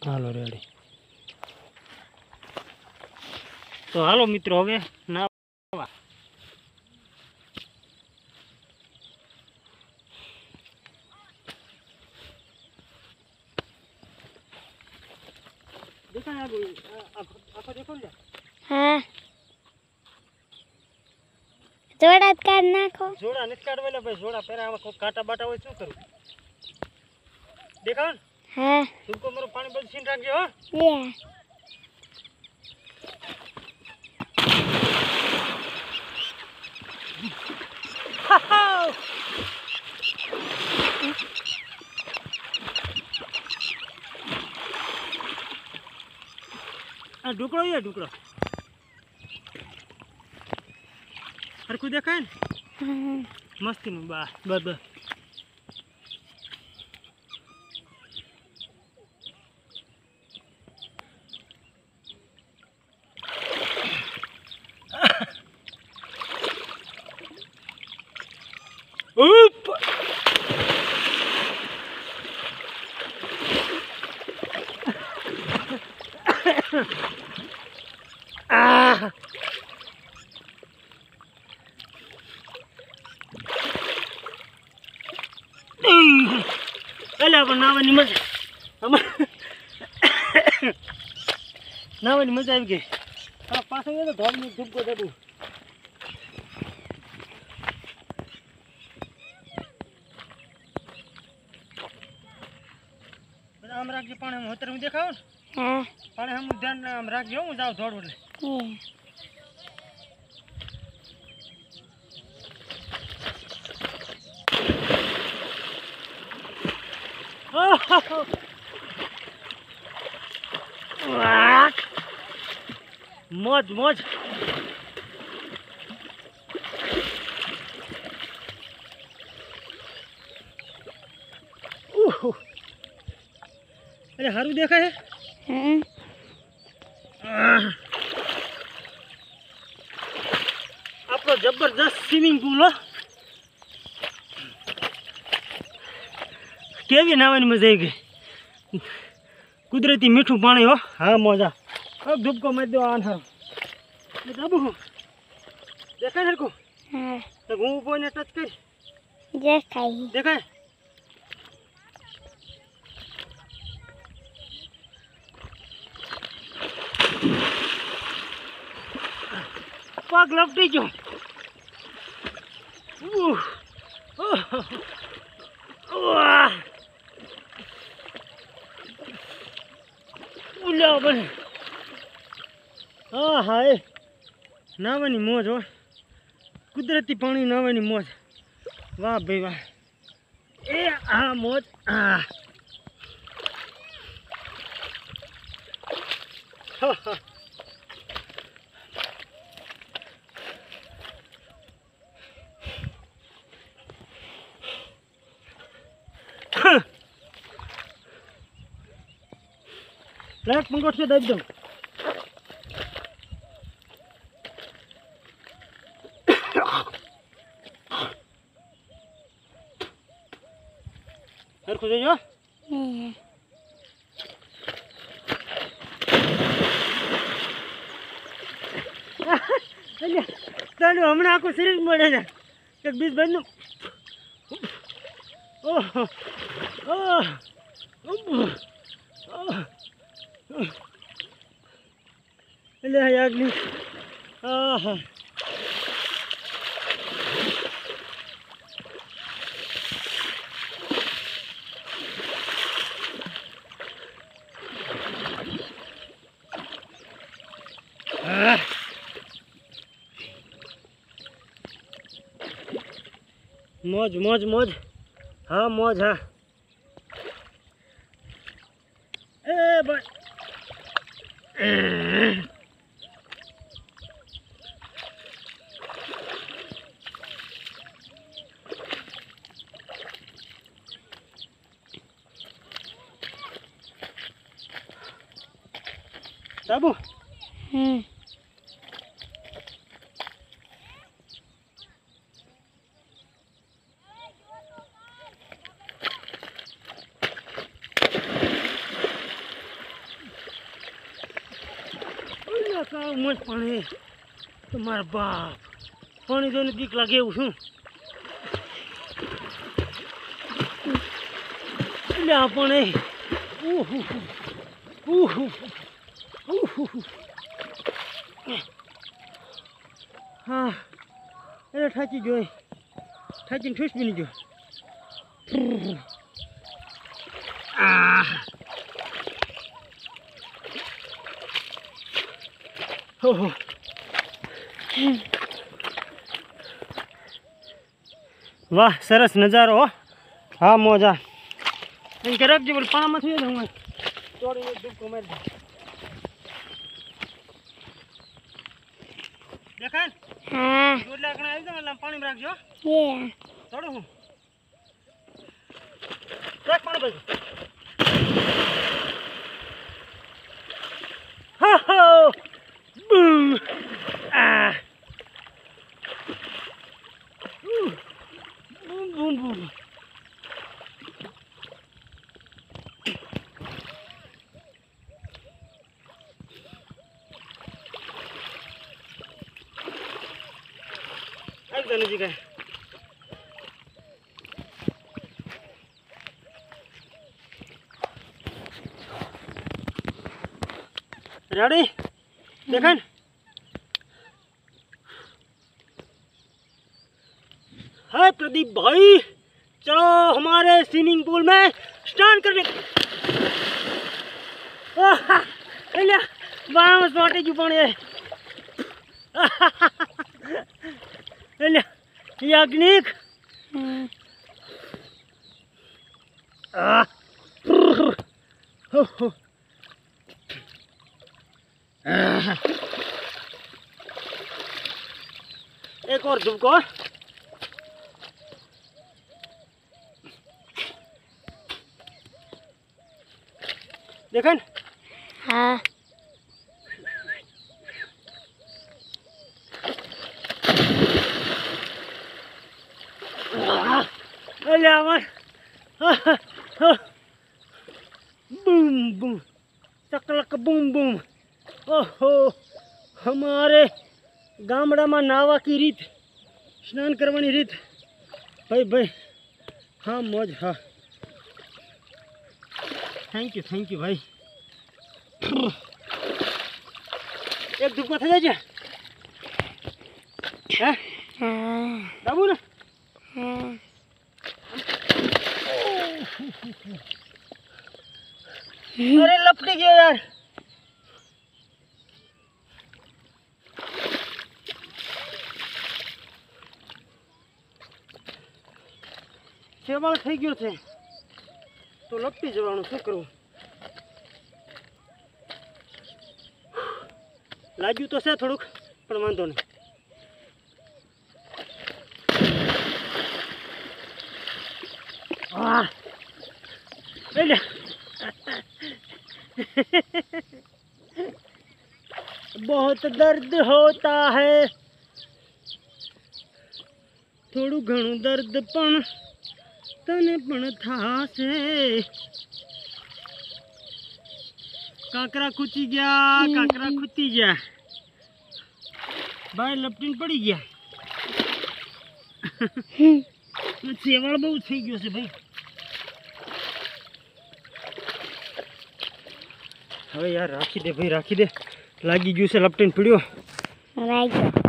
હાલો ready. તો હાલો મિત્રો હવે નાવા. દેખાય આખો દેખો ને. હા જોડા કાઢ નાખો. જોડા નથી કાઢવાના ભાઈ, જોડા પહેરા આમાં કોઈ કાંટા બાટા હોય શું કરું? દેખાવ ને? હા તુમકો મારું પાણી બધું સીન રાખજો હો. લે આ ઢુકડો એ ઢુકડો હરખું દેખાય ને મસ્તીનું. બસ બસ બસ. એટલે પણ નાવાની મજા, નાવાની મજા આવી ગઈ. પાછો તો ઢોળની ધૂપકો દેવું. આમ રાખજે પાણી, અત્યારે હું દેખાવ ને પાણી હમ ધ્યાન આમ રાખજો. હું જાઉં દોડું એટલે. મોજ મોજ. અરે સારું દેખાય છે. આપણો જબરદસ્ત સ્વિમિંગ પુલ હો. કેવી નાવાની મજા આવી ગઈ. કુદરતી મીઠું પાણી હો. હા મોજા. હવે ધૂપકો મારી દો. આ સારું દેખાય સરખું? તો હું ઉભો ને ટચ કરી દેખાય. પગ લપટી ગયો. ઉલ્યા બને. હા હા, એ નાવાની મોજ હો. કુદરતી પાણી નાવાની મોજ. વાહ ભાઈ વાહ. એ હા મોજ. હા લાઈટ પંખો છે દઈ દઉં. સરખું જોજો. હમણાં આખું શરીર મળે છે એક બીજ ભાઈનું. એટલે આગની. હા હા મોજ મોજ મોજ. હા મોજ. હા એ ભાઈ સાબુ. મોજ પાણી તો મારા બાપ પાણી જોઈને બીક લાગે એવું શું એટલે આ પાણી હા એટલે થાકી ગયો થાકીને ઠૂસ બી નહીં ગયો ઓહો વાહ સરસ નજારો હો હા મોજા એમ કે રાખજે બોલ પાણામાં થઈ જાય હું ચોરીને ડૂબકો મારી દઉં દેખાય હા જોડલા કણ આવી જાવ એટલે પાણી રાખજો યે થોડું હું રાખ પાણી બાજુ હા હા બૂમ આ બૂમ બૂમ બૂમ આવી નજીક रेडी देखन है प्रदीप भाई चलो हमारे स्विमिंग पूल में स्नान करने वाह सोटे क्यों पानी याग्निक एक और दुबको देखन हाँ बूम बूम चकलक बूम बूम ओहो हमारे गामड़ा में नावा की रीत स्नान करवानी रीत भाई भाई हाँ मौज हाँ थैंक यू भाई एक धूप को थे जाए हैं बाबू ना अरे लपटी गयो यार सेवाळ થઈ ગયો છે તો લપટી જવાનું શું કરું લાગ્યું તો છે થોડુંક પણ વાંધો નહીં વાહ એટલે बहुत दर्द होता है थोड़ू घणु दर्द पण तने पण थासे काकरा खूची गया काकरा खूती गया भाई लपटीन पड़ी गया सेवाळ बहुत थई गयो छे भाई હવે યાર રાખી દે ભાઈ રાખી દે લાગી ગયું છે લપટીને પીડ્યો રાઈ